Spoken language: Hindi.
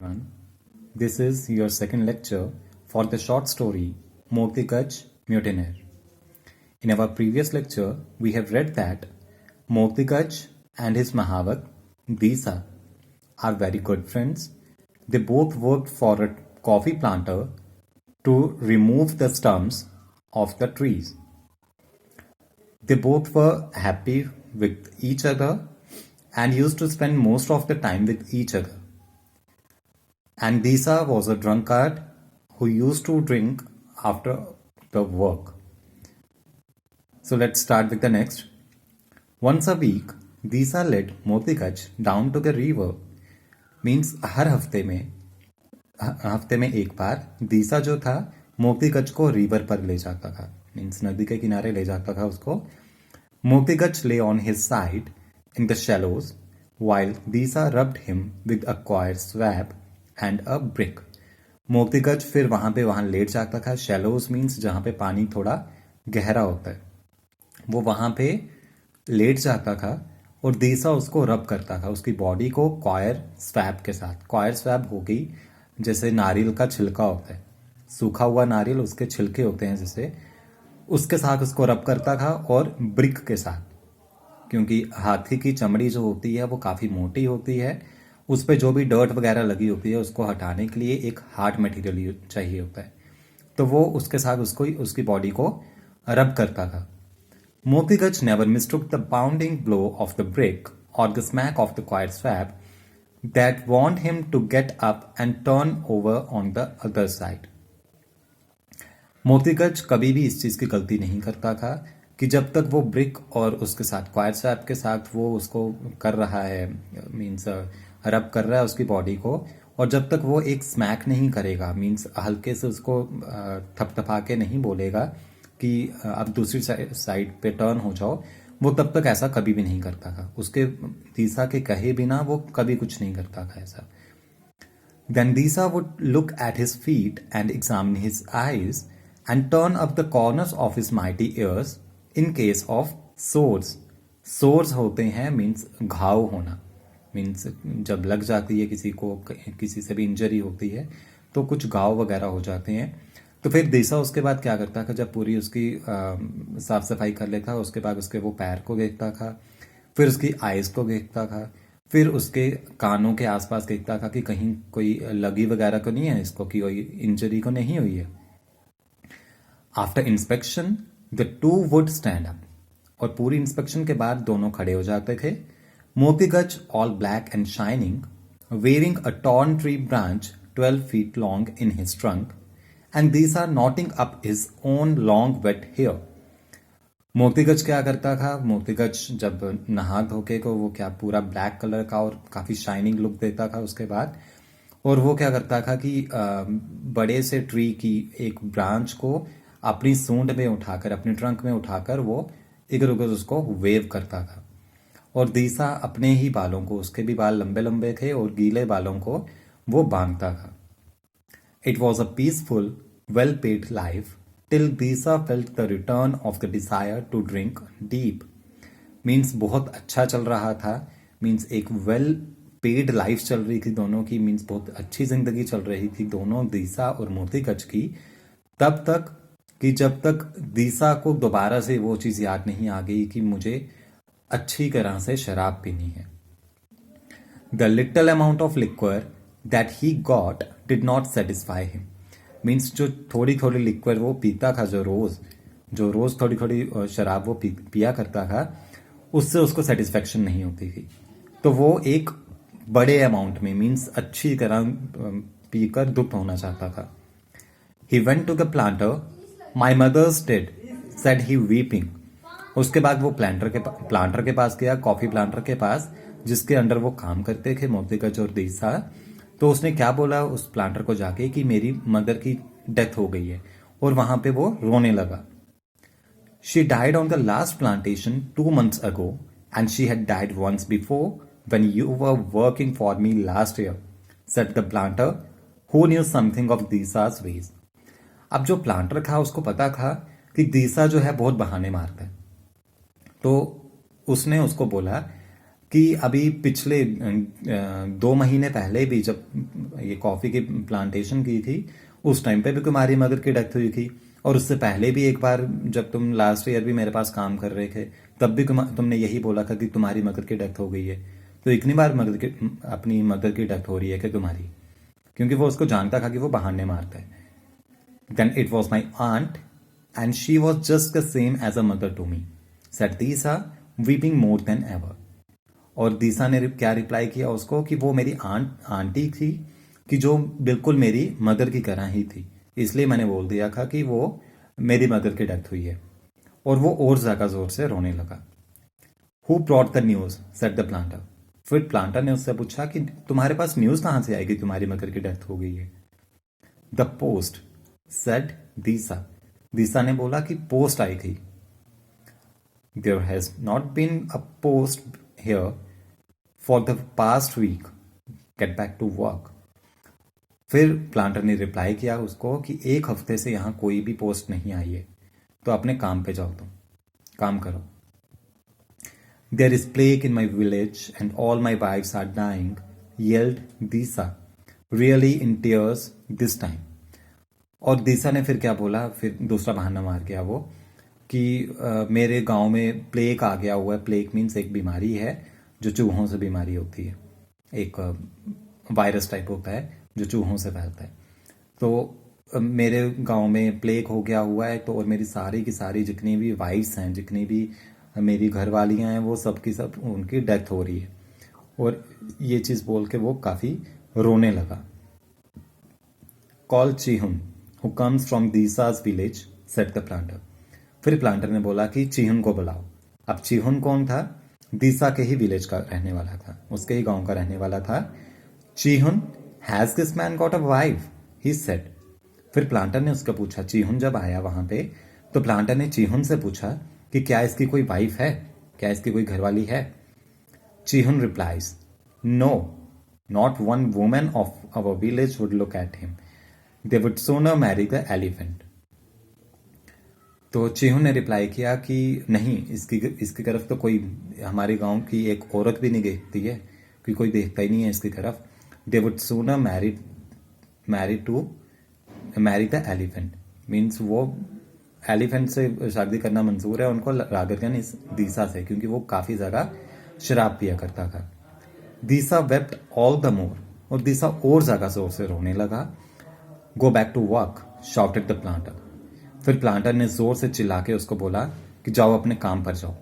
Everyone. This is your second lecture for the short story Moktikach Mutineer. In our previous lecture, we have read that Moktikach and his Mahavak, Disa, are very good friends. They both worked for a coffee planter to remove the stumps of the trees. They both were happy with each other and used to spend most of the time with each other. And Disa was a drunkard who used to drink after the work. So let's start with the next. Once a week, Disa led Motikach down to the river. Means हर हफ्ते में एक बार दीसा जो था मोतीगच को रिवर पर ले जाता था. मीन्स नदी के किनारे ले जाता था उसको. Motigach lay on his side in the shallows while Disa rubbed him with a coir swab and a brick. मोतीगच फिर वहां लेट जाता था. शैलोज मीन्स जहां पे पानी थोड़ा गहरा होता है, वो वहां पे लेट जाता था और दीसा उसको रब करता था, उसकी बॉडी को कॉयर स्वैब के साथ. कॉयर स्वैब हो गई जैसे नारियल का छिलका होता है, सूखा हुआ नारियल उसके छिलके होते हैं जैसे, उसके साथ उसको रब करता था. और ब्रिक के साथ, क्योंकि हाथी की चमड़ी जो होती है वो काफ़ी मोटी होती है, उस पर जो भी डर्ट वगैरह लगी होती है उसको हटाने के लिए एक हार्ड मटेरियल चाहिए होता है, तो वो उसके साथ उसको उसकी बॉडी को रब करता था. Moti Guj never mistook the bounding blow of the brick और the smack of the quiet swab that want him to get up and turn over on the other side. Moti Guj कभी भी इस चीज़ की गलती नहीं करता था कि जब तक वो ब्रिक और उसके साथ क्वाइट स्वैब के साथ वो उसको कर रहा है, मीन्स रब कर रहा है उसकी बॉडी को, और जब तक वो एक स्मैक नहीं करेगा, मीन्स हल्के से उसको थपथपा के नहीं बोलेगा कि अब दूसरी साइड पे टर्न हो जाओ, वो तब तक ऐसा कभी भी नहीं करता था. उसके दीसा के कहे बिना वो कभी कुछ नहीं करता था ऐसा. Then Disa would look at his feet and examine his eyes and turn up the corners of his mighty ears in case of sores. Sores होते हैं मीन्स घाव होना, मीन्स जब लग जाती है किसी को, किसी से भी इंजरी होती है तो कुछ घाव वगैरह हो जाते हैं. तो फिर दीसा उसके बाद क्या करता था, जब पूरी उसकी साफ सफाई कर लेता, उसके बाद उसके वो पैर को देखता था, फिर उसकी आइज़ को देखता था, फिर उसके कानों के आसपास देखता था कि कहीं कोई लगी वगैरह को नहीं है इसको, कि कोई इंजरी को नहीं हुई है. After inspection the two would stand up, और पूरी इंस्पेक्शन के बाद दोनों खड़े हो जाते थे. Moti Guj all black and shining, wearing a torn tree branch 12 feet long in his trunk, and these are knotting up his own long wet hair. मोतीगच क्या करता था, मोतीगच जब नहा धोके को वो क्या पूरा ब्लैक कलर का और काफ़ी शाइनिंग लुक देता था उसके बाद, और वो क्या करता था कि बड़े से ट्री की एक ब्रांच को अपनी सूंड में उठाकर, अपने ट्रंक में उठाकर वो इधर उधर उसको वेव करता था. और दीसा अपने ही बालों को, उसके भी बाल लंबे लंबे थे, और गीले बालों को वो बांधता था. It was a peaceful well paid life till Deesa felt the return of the desire to drink deep. Means बहुत अच्छा चल रहा था, मीन्स एक वेल पेड लाइफ चल रही थी दोनों की, मीन्स बहुत अच्छी जिंदगी चल रही थी दोनों दीसा और मोतीगच की, तब तक कि जब तक दीसा को दोबारा से वो चीज़ याद नहीं आ गई कि मुझे अच्छी तरह से शराब पीनी है. The little amount of liquor that he got did not satisfy him. Means जो थोड़ी थोड़ी लिक्वर वो पीता था, जो रोज थोड़ी थोड़ी शराब वो पिया करता था, उससे उसको सेटिस्फेक्शन नहीं होती थी. तो वो एक बड़े अमाउंट में, मीन्स अच्छी तरह पीकर दुख होना चाहता था. He went to the planter, my mother's dead, said he weeping. उसके बाद वो प्लांटर के पास गया, कॉफी प्लांटर के पास, जिसके अंडर वो काम करते थे मोतीगच और दीसा. तो उसने क्या बोला उस प्लांटर को जाके कि मेरी मदर की डेथ हो गई है, और वहां पे वो रोने लगा. She died on the last plantation 2 months ago and she had died once before when you were working for me last year, said the planter who knew something of Disa's ways. अब जो प्लांटर था उसको पता था कि दीसा जो है बहुत बहाने मारता है, तो उसने उसको बोला कि अभी पिछले 2 महीने पहले भी जब ये कॉफ़ी की प्लांटेशन की थी, उस टाइम पे भी तुम्हारी मदर की डेथ हुई थी। और उससे पहले भी एक बार जब तुम लास्ट ईयर भी मेरे पास काम कर रहे थे, तब भी तुमने यही बोला था कि तुम्हारी मदर की डेथ हो गई है। तो इतनी बार अपनी मदर की डेथ हो रही है कि तुम्हारी, क्योंकि वो उसको जानता था कि वो बहाने मारता है। Then it was my aunt and she was just the same as a mother to me, said Deesa weeping more than ever. और दीसा ने क्या रिप्लाई किया उसको कि वो मेरी आंटी थी, कि जो बिल्कुल मेरी मदर की तरह ही थी, इसलिए मैंने बोल दिया था कि वो मेरी मदर की डेथ हुई है। और वो और ज्यादा जोर से रोने लगा। Who brought the news, said the planter. फिर प्लांटर ने उससे पूछा कि तुम्हारे पास न्यूज कहां से आएगी तुम्हारी मदर की डेथ हो गई है। The post, said Deesa. Deesa ने बोला कि पोस्ट आई थी। There has not been a post here for the past week, get back to work. फिर प्लांटर ने रिप्लाई किया उसको कि एक हफ्ते से यहां कोई भी पोस्ट नहीं आई है, तो अपने काम पे जाओ, तुम काम करो। There is plague in my village and all my wives are dying, yelled Deesa, really in tears this time. और दीसा ने फिर क्या बोला, फिर दूसरा बहाना मार गया वो कि मेरे गांव में प्लेग आ गया हुआ है। प्लेग मीन्स एक बीमारी है जो चूहों से बीमारी होती है, एक वायरस टाइप होता है जो चूहों से फैलता है। तो मेरे गांव में प्लेग हो गया हुआ है, तो और मेरी सारी की सारी जितनी भी वाइफ्स हैं, जितनी भी मेरी घरवालियां हैं, वो सब की सब उनकी डेथ हो रही है। और ये चीज़ बोल के वो काफ़ी रोने लगा। Call Chihun who comes from Deesa's village, said the planter. फिर प्लांटर ने बोला कि चीहुन को बुलाओ। अब चीहुन कौन था? दीसा के ही विलेज का रहने वाला था, उसके ही गांव का रहने वाला था। Chihun, has this man got a wife, he said. फिर प्लांटर ने उसका पूछा, चीहुन जब आया वहां पे, तो प्लांटर ने चीहुन से पूछा कि क्या इसकी कोई वाइफ है, क्या इसकी कोई घरवाली है। Chihun replies, no, not one woman of our village would look at him, they would sooner marry the elephant. तो चीहुन ने रिप्लाई किया कि नहीं, इसकी तरफ तो कोई हमारे गांव की एक औरत भी नहीं देखती है, कि कोई देखता ही नहीं है इसकी तरफ। They would sooner marry the elephant, means वो एलिफेंट से शादी करना मंजूर है उनको रादर देन इस दीसा से, क्योंकि वो काफी ज्यादा शराब पिया करता था। Deesa wept all the more, और दीसा और ज्यादा जोर से रोने लगा। Go back to work, shouted the planter. फिर प्लांटर ने जोर से चिल्ला के उसको बोला कि जाओ अपने काम पर जाओ।